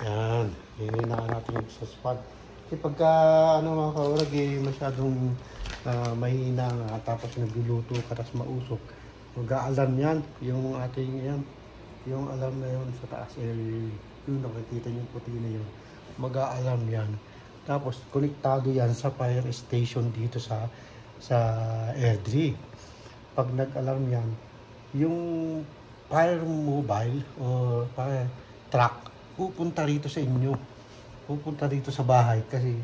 Yan. Hininaan natin sa spot. Kasi pagka ano mga kaurag masyadong mahina nga tapos nagluluto ka tapos mausok. Mag-aalarm yan. Yung ating yan. Yung alarm na yun sa taas yung nakikita niyo puti na yun. Mag-aalarm yan. Tapos konektado yan sa fire station dito sa Airdrie. Pag nag-alarm yan, yung fire mobile o fire truck pupunta rito sa inyo. Pupunta rito sa bahay kasi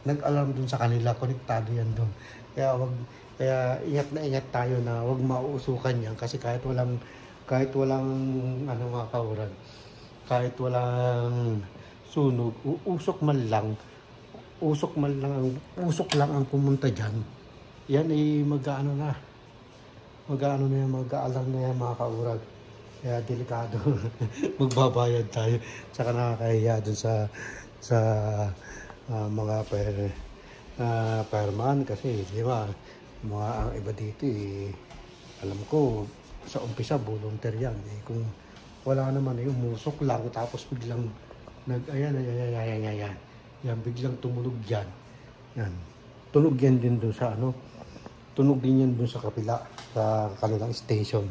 nag-alarm dun sa kanila, konektado yan dun. Kaya ingat na ingat tayo na wag mauusukan yan kasi kahit walang ano mga kaurag, kahit walang sunog, usok lang ang pumunta diyan. Yan ay mag-aano na yan, mag-aalarm na yan mga kaurag. Kaya delikado. Magbabayad tayo. Saka nakakahiya dun sa mga fireman kasi di ba mga ang iba dito alam ko sa umpisa volunteer yan kung wala naman umusok lang tapos biglang ayan yan biglang tumunog yan tunog yan din dun sa tunog din yan dun sa kapila sa kanilang station.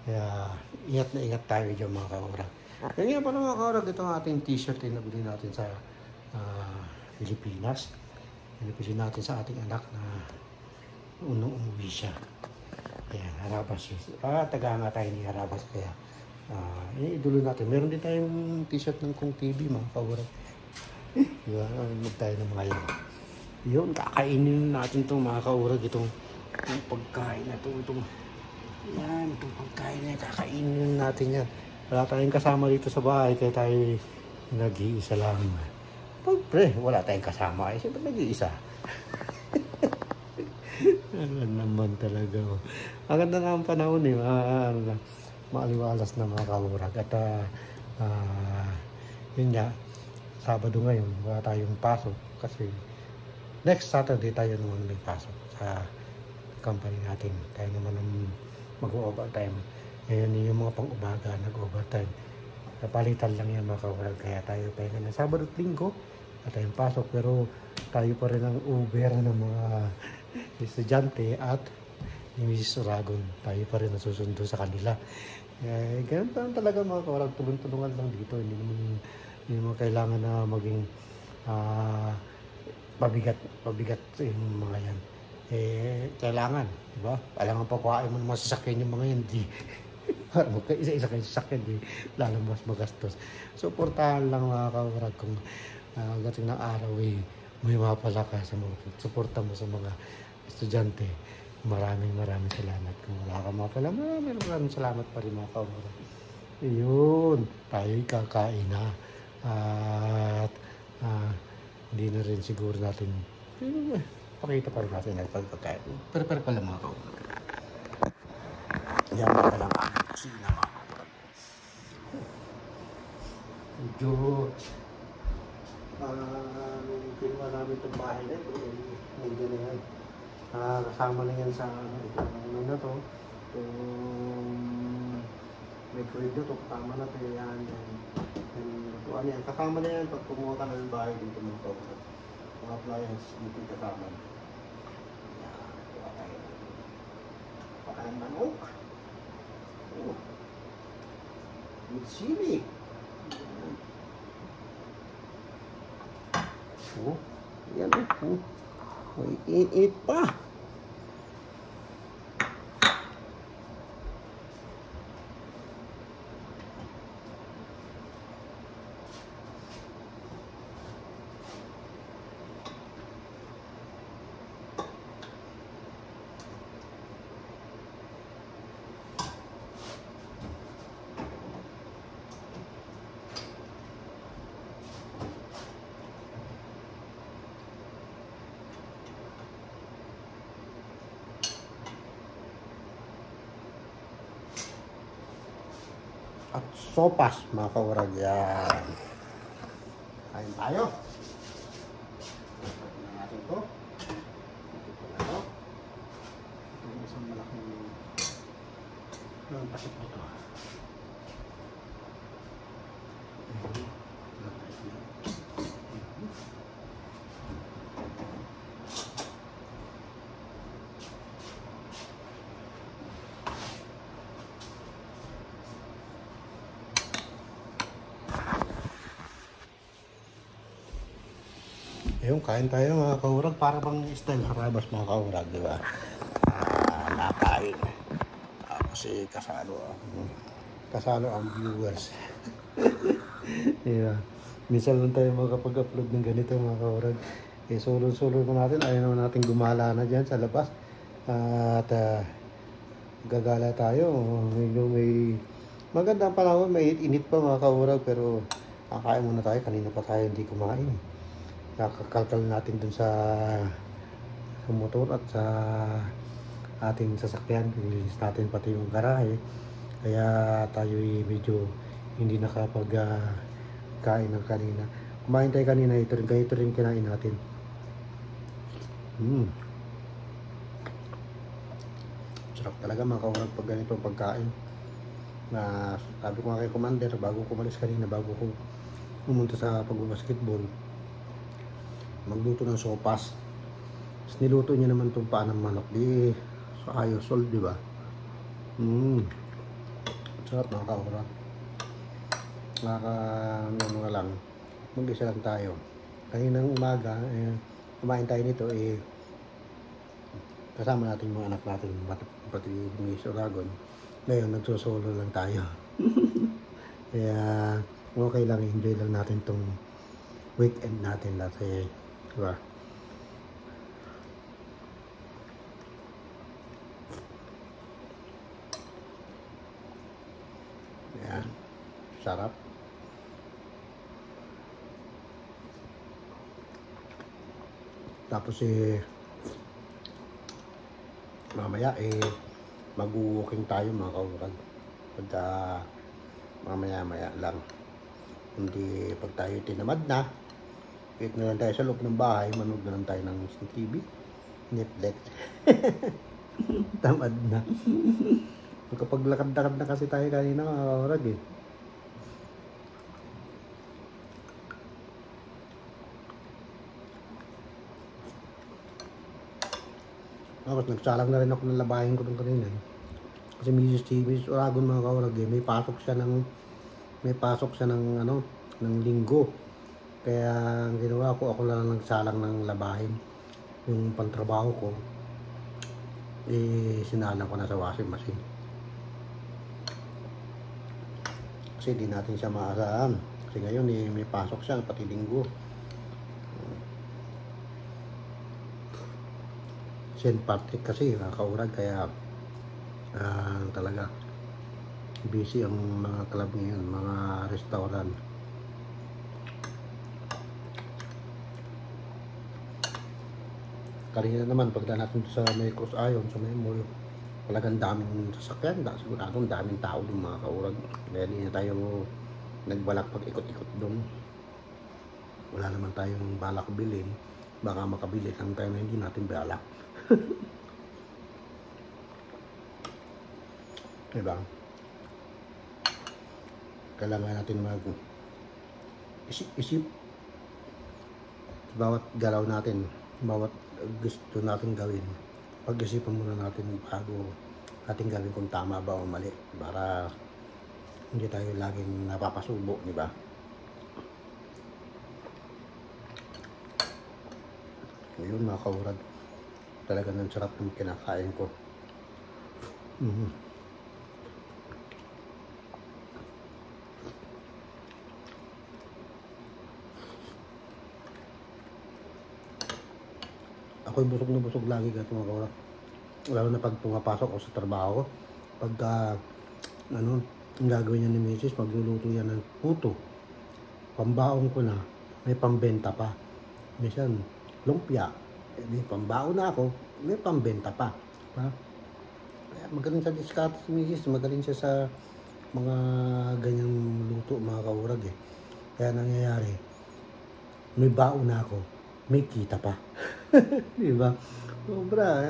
Kaya ingat na ingat tayo dyan mga kaurag. Kaya nga pala mga kaurag, ito ang ating t-shirt na nabili natin sa Pilipinas. Pinipili natin sa ating anak na unang umuwi siya. Kaya Harabas siya. Taga nga tayo ni Harabas. Kaya idulo natin. Meron din tayong t-shirt ng Kung TV mga kaurag. Diba? Mag tayo ng mga yun. Yun, kakainin natin itong mga kaurag. Itong pagkain na itong yan, itong pagkain na kakainin natin yan. Wala tayong kasama dito sa bahay kaya tayo nag-iisa lang. Pre, wala tayong kasama eh. Siyempre nag-iisa. Ano naman talaga. Ang ganda nga ang panahon eh. Maaliwalas na mga kaurag. At yun nga, Sabado ngayon, wala tayong pasok. Kasi next Saturday tayo naman may pasok sa company natin. Tayo naman mag-overtime. Ngayon yung mga pang-umaga nag-overtime. Napalitan lang yan mga kaurag. Kaya tayo pahinga na Sabado at Linggo at tayong pasok. Pero tayo pa rin ang Uber ng mga estudyante at ni Mrs. Oragon. Tayo pa rin nasusundo sa kanila. Ganun pa talaga mga kaurag. Tulong-tulungan lang dito. Hindi naman kailangan na maging pabigat sa mga yan. Kailangan, di ba? Kailangan pakuhain mo naman sasakyan yung mga yan, di. Isa-isa kayo sasakyan, di. Lalo mas magastos. Suportahan lang mga kaurag kung gating ng araw, may mapala ka sa mga suporta mo sa mga estudyante. Maraming salamat. Kung wala ka mapala, maraming salamat pa rin mga kaurag. Yun, tayo'y kakain na. At hindi na rin siguro natin pakita pa rin natin ang pagkakain. Prepare pa lang mga kaurag. Yan pa lang ang kusina mga kaurag. Medyo kinuha namin itong bahay na ito. Medyo na yan. Kasama na yan sa ano na to. Microwave na to. Kasama na ito yan. Kasama na yan pag kumuha ka ng bahay dito mga kaurag. Mga appliances dito kasama. Pakain manok. With sili. Yan may init pa. At sopas mga kaurag. Yan. Kain tayo. Ito natin ito. Ito. Ito yung isang malaking pasok nito. Ayun, kain tayo mga kaurag. Para bang style harabas mga kaurag, di ba? Nakain. Kasi kasalo ang viewers. Di ba? Minsan lang tayo makapag-upload ng ganito mga kaurag. Solo-solo na natin. Ayaw naman natin gumala na dyan sa labas. At gagala tayo. Medyo may magandang panahon. May init pa mga kaurag. Pero kakain muna tayo. Kanina pa tayo hindi kumain. Nakakalkal natin dun sa motor at sa ating sasakyan. Release natin pati yung garahe. Kaya tayo medyo hindi kain ng kanina. Kumain tayo kanina, ito rin kinain natin. Sarap talaga mga kaurag pag ganito pagkain. Na sabi ko nga kay Commander, bago ko umalis kanina, bago ko pumunta sa pagbabasketball, magluto ng sopas. Tapos niluto niya naman itong paa ng manok. Di sa ayosol, di ba? Sarap mga kaurag. Mga lang, mag-isa lang tayo. Kaninang umaga, kumain tayo nito, kasama natin yung mga anak natin, pati ni Suragon. Ngayon, nagsosolo lang tayo. Kaya, okay lang, enjoy lang natin tong weekend natin kasi, diba? Yan, sarap. Tapos mamaya mag-walking tayo mga kaurag. Pagka mamaya lang. Hindi pag tayo tinamad na, kahit na lang tayo sa loob ng bahay, manood na lang tayo ng TV, Netflix. Tamad na. Kapag lakad-lakad na kasi tayo kanina mga kaurag Tapos nagsalang na rin ako ng labahin ko nung kanina. Kasi Mrs. Oragon mga kaurag may pasok siya ng ng linggo. Kaya ang ginawa ko, ako lang nagsalang ng labahin. Yung pantrabaho ko, sinalang ko na sa washing machine. Kasi di natin siya maasahan. Kasi ngayon may pasok siya pati linggo. St. Patrick kasi kaurag, kaya talaga busy ang mga club ngayon, mga restaurant. Kanina naman pagdaan natin sa may Cross Iron, sa may mall, talagang daming sasakyan, siguradong daming tao doon mga kaurag. Kaya hindi na tayo nagbalak pag-ikot-ikot doon. Wala naman tayong balak bilhin, baka makabili lang tayo na hindi natin balak. Diba? Kailangan natin isip bawat galaw natin, bawat gusto natin gawin. Pag-isipan muna natin bago natin gawin kung tama ba o mali, para hindi tayo laging napapasubo, diba? Ngayon mga kaurag, talaga ng sarap ng kinakain ko. Ako'y busog na busog lagi ka mga kaurag. Lalo na pag pumapasok ako sa trabaho. Pagka ang gagawin niya ni Mrs. magluluto yan ng puto. Pambaon ko na, may pambenta pa. Minsan, lumpia. May pambaon na ako, may pambenta pa. Ha? Kaya magaling sa diskarte si Mrs. Magaling siya sa mga ganyang luto mga kaurag Kaya nangyayari, may baon na ako, may kita pa. Diba? Sobra,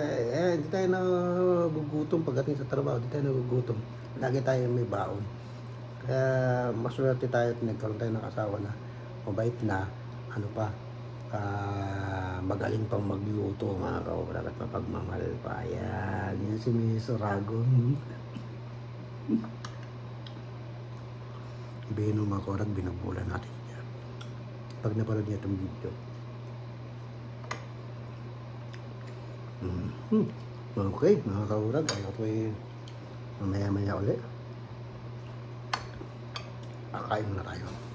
hindi tayo nagugutom pagdating sa trabaho, hindi tayo nagugutom. Lagi tayo may baon. Kaya maswerte tayo at nagkaroon tayo ng asawa na mabait na, magaling pang magluto mga kaurag at mapagmamahal pa. Yan si Miss Oragon. Bino mga kaurag, binubula natin yan. Pag napanood niya itong video, Okay, mga kaurag, ay ako'y mamaya-maya ulit. Kakain muna tayo.